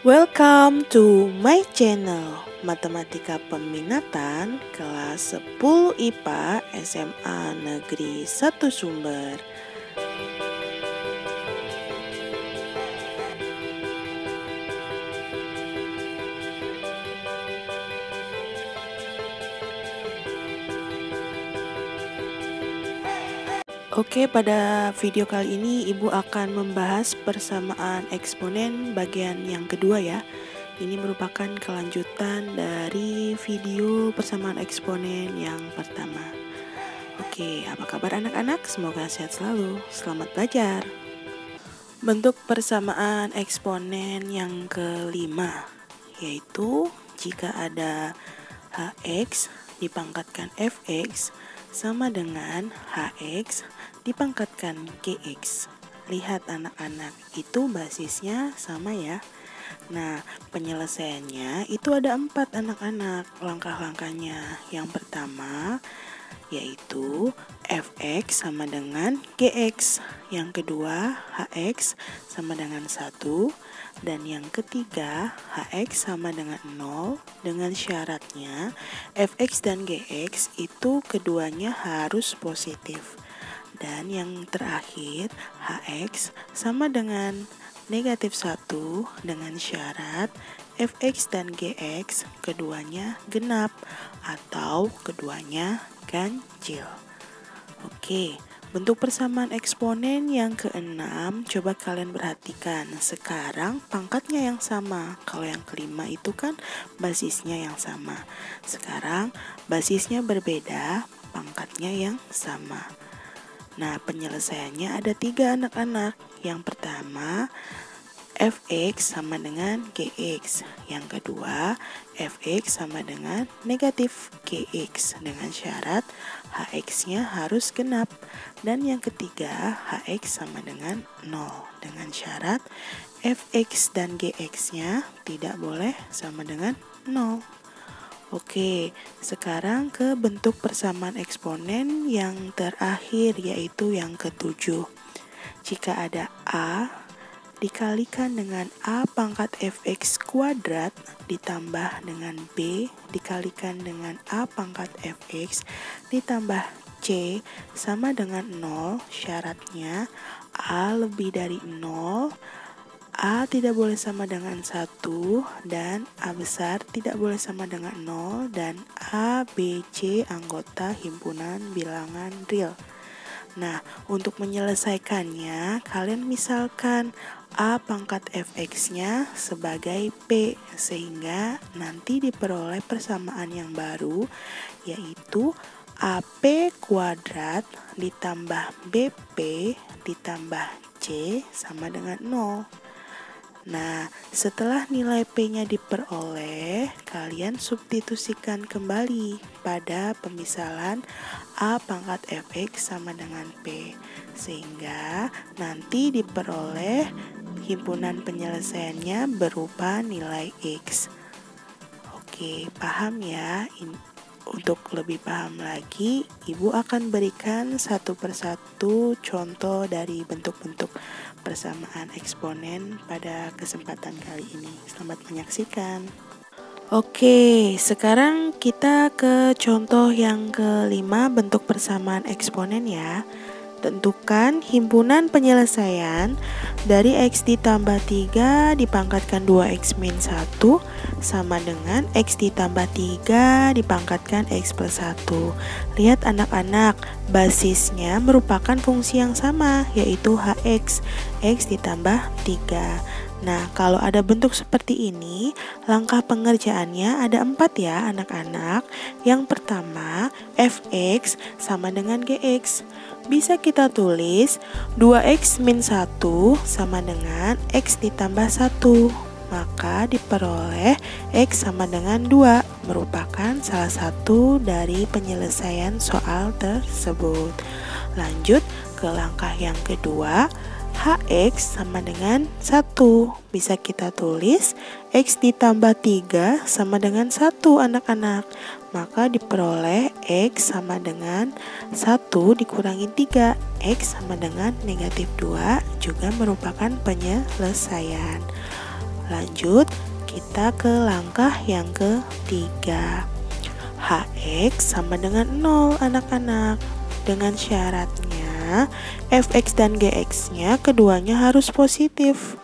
Welcome to my channel Matematika Peminatan kelas 10 IPA SMA Negeri 1 Sumber. Oke, pada video kali ini Ibu akan membahas persamaan eksponen bagian yang kedua ya. Ini merupakan kelanjutan dari video persamaan eksponen yang pertama. Oke, apa kabar anak-anak? Semoga sehat selalu. Selamat belajar. Bentuk persamaan eksponen yang kelima, yaitu jika ada hx dipangkatkan fx sama dengan hx dipangkatkan gx. Lihat anak-anak, itu basisnya sama ya. Nah, penyelesaiannya itu ada 4 anak-anak. Langkah-langkahnya yang pertama yaitu fx sama dengan gx, yang kedua hx sama dengan 1, dan yang ketiga hx sama dengan 0 dengan syaratnya fx dan gx itu keduanya harus positif. Dan yang terakhir hx sama dengan negatif 1 dengan syarat fx dan gx keduanya genap atau keduanya ganjil. Oke, bentuk persamaan eksponen yang keenam, coba kalian perhatikan. Sekarang pangkatnya yang sama. Kalau yang kelima itu kan basisnya yang sama. Sekarang basisnya berbeda, pangkatnya yang sama. Nah, penyelesaiannya ada 3 anak-anak. Yang pertama, fx sama dengan gx. Yang kedua, fx sama dengan negatif gx dengan syarat hx-nya harus genap. Dan yang ketiga, hx sama dengan 0 dengan syarat fx dan gx-nya tidak boleh sama dengan 0. Oke, sekarang ke bentuk persamaan eksponen yang terakhir, yaitu yang ketujuh. Jika ada A dikalikan dengan A pangkat fx kuadrat ditambah dengan B dikalikan dengan A pangkat fx ditambah C sama dengan 0, syaratnya A lebih dari 0, A tidak boleh sama dengan 1, dan A besar tidak boleh sama dengan 0, dan A, B, C anggota himpunan bilangan real. Nah, untuk menyelesaikannya, kalian misalkan A pangkat fx-nya sebagai P, sehingga nanti diperoleh persamaan yang baru, yaitu AP kuadrat ditambah BP ditambah C sama dengan 0. Nah, setelah nilai P-nya diperoleh, kalian substitusikan kembali pada pemisalan A pangkat fx sama dengan P, sehingga nanti diperoleh himpunan penyelesaiannya berupa nilai X. Oke, paham ya? Untuk lebih paham lagi, Ibu akan berikan satu persatu contoh dari bentuk-bentuk persamaan eksponen pada kesempatan kali ini. Selamat menyaksikan. Oke, sekarang kita ke contoh yang kelima, bentuk persamaan eksponen ya. Tentukan himpunan penyelesaian dari x ditambah 3 dipangkatkan 2x min 1 sama dengan x ditambah 3 dipangkatkan x plus 1. Lihat anak-anak, basisnya merupakan fungsi yang sama, yaitu hx, x ditambah 3. Nah, kalau ada bentuk seperti ini, langkah pengerjaannya ada 4 ya anak-anak. Yang pertama, fx sama dengan gx. Bisa kita tulis 2x min 1 sama dengan x ditambah 1. Maka diperoleh x sama dengan 2, merupakan salah satu dari penyelesaian soal tersebut. Lanjut ke langkah yang kedua, hx sama dengan 1. Bisa kita tulis x ditambah 3 sama dengan 1 anak-anak. Maka diperoleh x sama dengan 1 dikurangi 3. X sama dengan negatif 2 juga merupakan penyelesaian. Lanjut, kita ke langkah yang ketiga. Hx sama dengan 0 anak-anak. Dengan syaratnya fx dan gx-nya keduanya harus positif.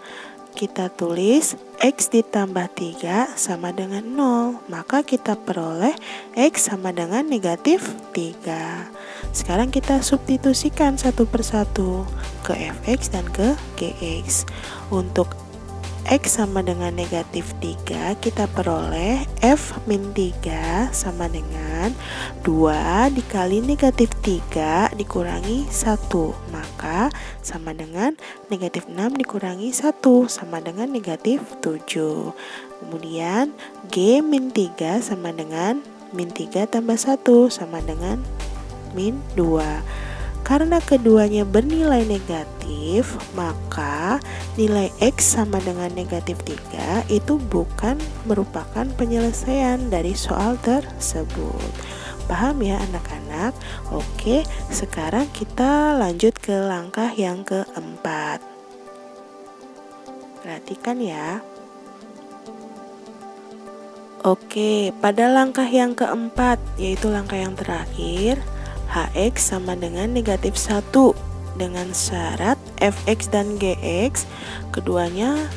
Kita tulis x ditambah 3 sama dengan 0. Maka kita peroleh x sama dengan negatif 3. Sekarang kita substitusikan satu persatu ke fx dan ke gx. Untuk x sama dengan negatif 3, kita peroleh f min 3 sama dengan 2 dikali negatif 3 dikurangi 1. Maka sama dengan negatif 6 dikurangi 1 sama dengan negatif 7. Kemudian g min 3 sama dengan min 3 tambah 1 sama dengan min 2. Karena keduanya bernilai negatif, maka nilai x sama dengan negatif 3 itu bukan merupakan penyelesaian dari soal tersebut. Paham ya anak-anak? Oke, sekarang kita lanjut ke langkah yang keempat. Perhatikan ya. Oke, pada langkah yang keempat, yaitu langkah yang terakhir, Hx sama dengan negatif 1 dengan syarat fx dan gx keduanya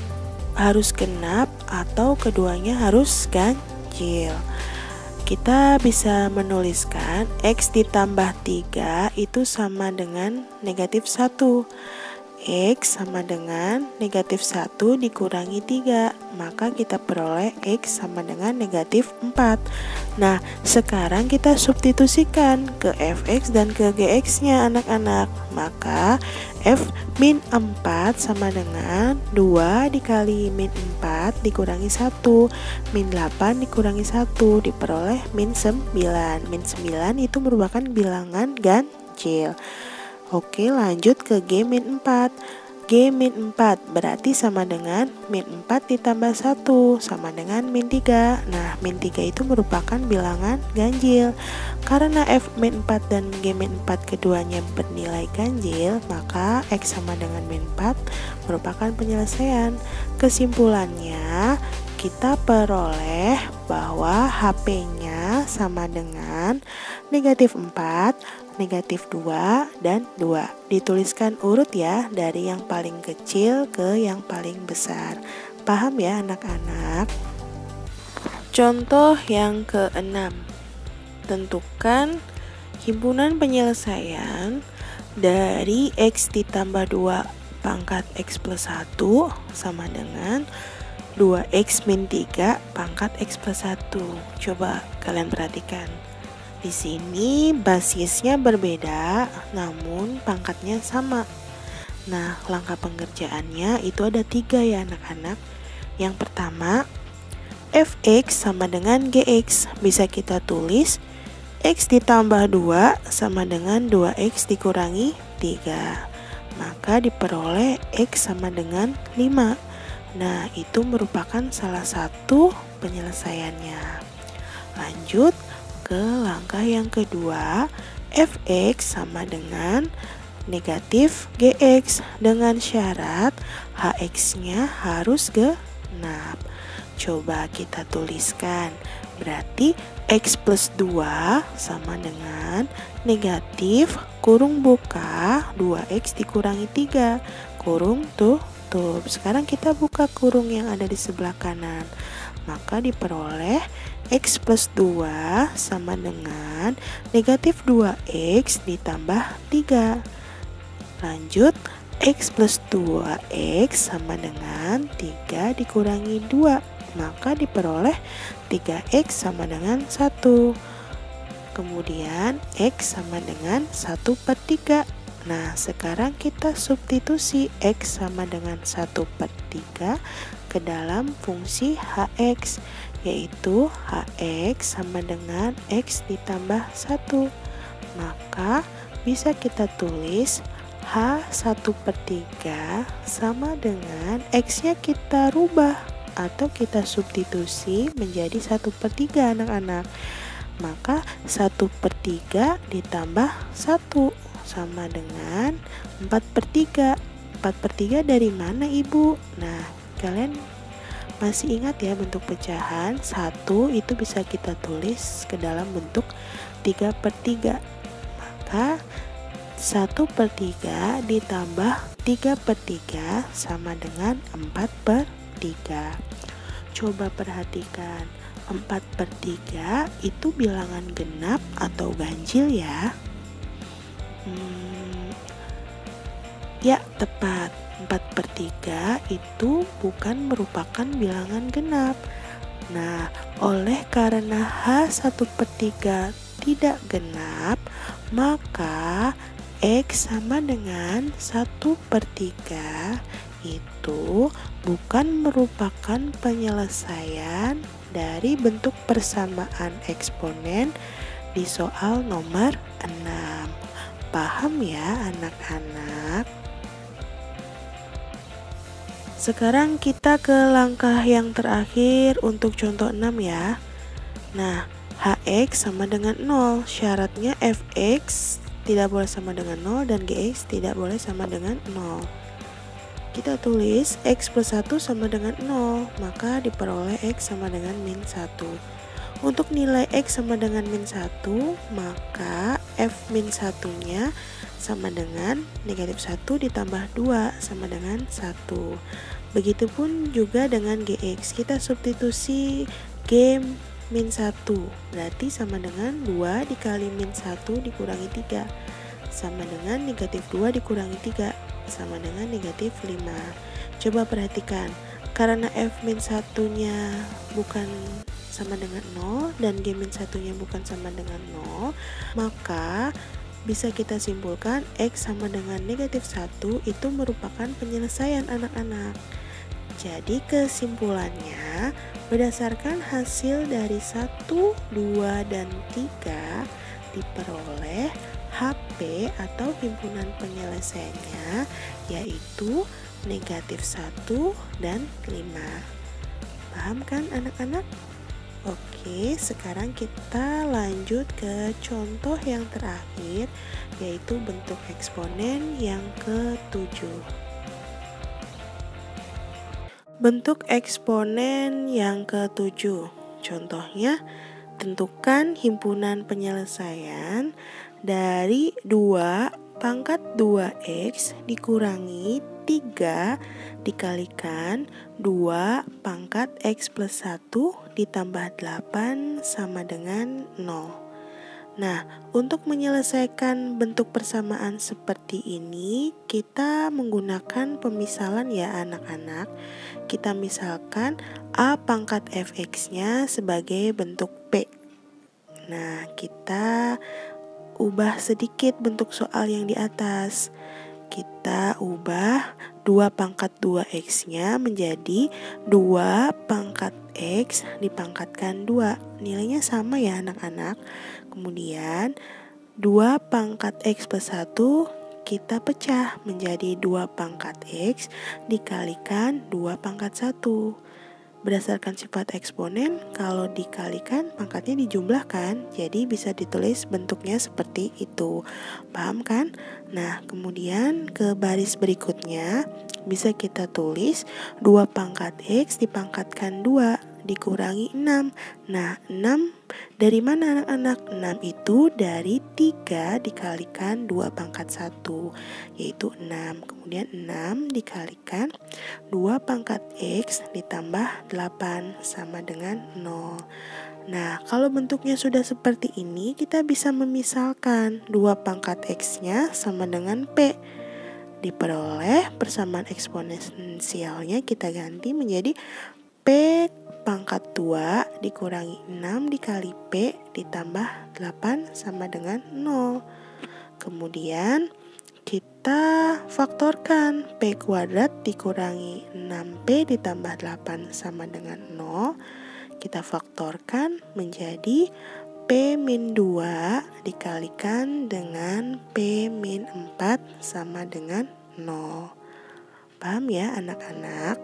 harus genap atau keduanya harus ganjil. Kita bisa menuliskan x ditambah 3 itu sama dengan negatif 1. X sama dengan negatif 1 dikurangi 3, maka kita peroleh X sama dengan negatif 4. Nah, sekarang kita substitusikan ke Fx dan ke Gx nya anak-anak. Maka F min 4 sama dengan 2 dikali min 4 dikurangi 1, min 8 dikurangi 1 diperoleh min 9. Min 9 itu merupakan bilangan ganjil. Oke, lanjut ke G min 4. G min 4 berarti sama dengan min 4 ditambah 1 sama dengan min 3. Nah, min 3 itu merupakan bilangan ganjil. Karena F min 4 dan G min 4 keduanya bernilai ganjil, maka X sama dengan min 4 merupakan penyelesaian. Kesimpulannya, kita peroleh bahwa HP-nya sama dengan negatif 4, negatif 2, dan 2. Dituliskan urut ya, dari yang paling kecil ke yang paling besar. Paham ya anak-anak? Contoh yang ke-6. Tentukan himpunan penyelesaian dari X ditambah 2 pangkat X plus 1 sama dengan 2X min 3 pangkat X plus 1. Coba kalian perhatikan. Di sini basisnya berbeda, namun pangkatnya sama. Nah, langkah pengerjaannya itu ada 3 ya anak-anak. Yang pertama, fx sama dengan gx. Bisa kita tulis x ditambah 2 sama dengan 2x dikurangi 3. Maka diperoleh x sama dengan 5. Nah, itu merupakan salah satu penyelesaiannya. Lanjut ke langkah yang kedua, fx sama dengan negatif gx dengan syarat hx-nya harus genap. Coba kita tuliskan, berarti x plus 2 sama dengan negatif kurung buka 2x dikurangi 3 kurung tutup. Sekarang kita buka kurung yang ada di sebelah kanan, maka diperoleh X plus 2 sama dengan negatif 2X ditambah 3. Lanjut, X plus 2X sama dengan 3 dikurangi 2. Maka diperoleh 3X sama dengan 1. Kemudian X sama dengan 1/3. Nah, sekarang kita substitusi X sama dengan 1/3 ke dalam fungsi Hx, yaitu Hx sama dengan X ditambah 1. Maka bisa kita tulis H1/3 sama dengan X-nya kita rubah atau kita substitusi menjadi 1/3 anak-anak. Maka 1/3 ditambah 1 sama dengan 4/3. 4/3 dari mana ibu? Nah, kalian Masih ingat ya bentuk pecahan? 1 itu bisa kita tulis ke dalam bentuk 3/3. Maka 1/3 ditambah 3/3 sama dengan 4/3. Coba perhatikan, 4/3 itu bilangan genap atau ganjil ya? Ya, tepat. 4/3 itu bukan merupakan bilangan genap. Nah, oleh karena H1/3 tidak genap, maka X sama dengan 1/3 itu bukan merupakan penyelesaian dari bentuk persamaan eksponen di soal nomor 6. Paham ya anak-anak? Sekarang kita ke langkah yang terakhir untuk contoh 6 ya. Nah, Hx sama dengan 0. Syaratnya Fx tidak boleh sama dengan 0 dan Gx tidak boleh sama dengan 0. Kita tulis X plus 1 sama dengan 0, maka diperoleh X sama dengan min 1. Untuk nilai X sama dengan min 1, maka F min 1-nya sama dengan negatif 1 ditambah 2 sama dengan 1. Begitupun juga dengan Gx, kita substitusi G min 1, berarti sama dengan 2 dikali min 1 dikurangi 3, sama dengan negatif 2 dikurangi 3, sama dengan negatif 5. Coba perhatikan, karena F min 1-nya bukan sama dengan 0 dan G min 1-nya bukan sama dengan 0, maka bisa kita simpulkan X sama dengan negatif 1 itu merupakan penyelesaian anak-anak. Jadi kesimpulannya, berdasarkan hasil dari 1, 2, dan 3 diperoleh HP atau himpunan penyelesaiannya yaitu negatif 1 dan 5. Paham kan anak-anak? Oke, sekarang kita lanjut ke contoh yang terakhir, yaitu bentuk eksponen yang ke-7. Bentuk eksponen yang ke-7. Contohnya, tentukan himpunan penyelesaian dari 2 pangkat 2x dikurangi 3 dikalikan 2 pangkat x plus 1 ditambah 8 sama dengan 0. Nah, untuk menyelesaikan bentuk persamaan seperti ini, kita menggunakan pemisalan ya anak-anak. Kita misalkan A pangkat fx-nya sebagai bentuk P. Nah, kita ubah sedikit bentuk soal yang di atas. Kita ubah 2 pangkat 2x-nya menjadi 2 pangkat x dipangkatkan 2. Nilainya sama ya anak-anak. Kemudian 2 pangkat x plus 1 kita pecah menjadi 2 pangkat x dikalikan 2 pangkat 1. Berdasarkan sifat eksponen, kalau dikalikan pangkatnya dijumlahkan, jadi bisa ditulis bentuknya seperti itu. Paham kan? Nah, kemudian ke baris berikutnya bisa kita tulis 2 pangkat x dipangkatkan 2 dikurangi 6. Nah, 6 dari mana anak-anak? 6 itu dari 3 dikalikan 2 pangkat 1, yaitu 6. Kemudian 6 dikalikan 2 pangkat x ditambah 8 sama dengan 0. Nah, kalau bentuknya sudah seperti ini, kita bisa memisalkan 2 pangkat x-nya sama dengan P. Diperoleh persamaan eksponensialnya kita ganti menjadi P pangkat 2 dikurangi 6 dikali P ditambah 8 sama dengan 0. Kemudian kita faktorkan P kuadrat dikurangi 6P ditambah 8 sama dengan 0. Kita faktorkan menjadi P min 2 dikalikan dengan P min 4 sama dengan 0. Paham ya anak-anak?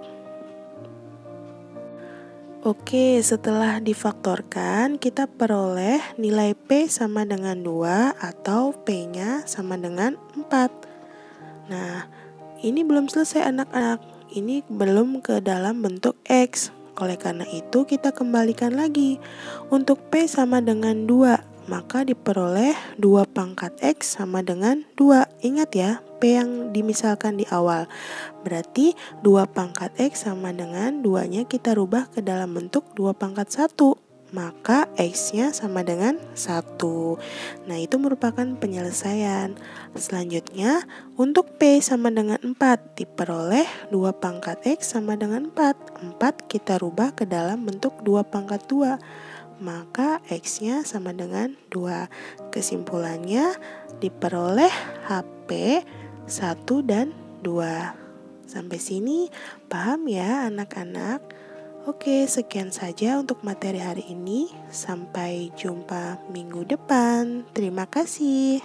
Oke, setelah difaktorkan, kita peroleh nilai P sama dengan 2 atau P-nya sama dengan 4. Nah, ini belum selesai anak-anak. Ini belum ke dalam bentuk X. Oleh karena itu kita kembalikan lagi. Untuk P sama dengan 2, maka diperoleh 2 pangkat X sama dengan 2. Ingat ya, P yang dimisalkan di awal. Berarti 2 pangkat X sama dengan 2-nya kita rubah ke dalam bentuk 2 pangkat 1. Maka X-nya sama dengan 1. Nah, itu merupakan penyelesaian. Selanjutnya, untuk P sama dengan 4, diperoleh 2 pangkat X sama dengan 4. 4 kita rubah ke dalam bentuk 2 pangkat 2. Maka X-nya sama dengan 2. Kesimpulannya, diperoleh HP 1 dan 2. Sampai sini paham ya anak-anak? Oke, sekian saja untuk materi hari ini. Sampai jumpa minggu depan. Terima kasih.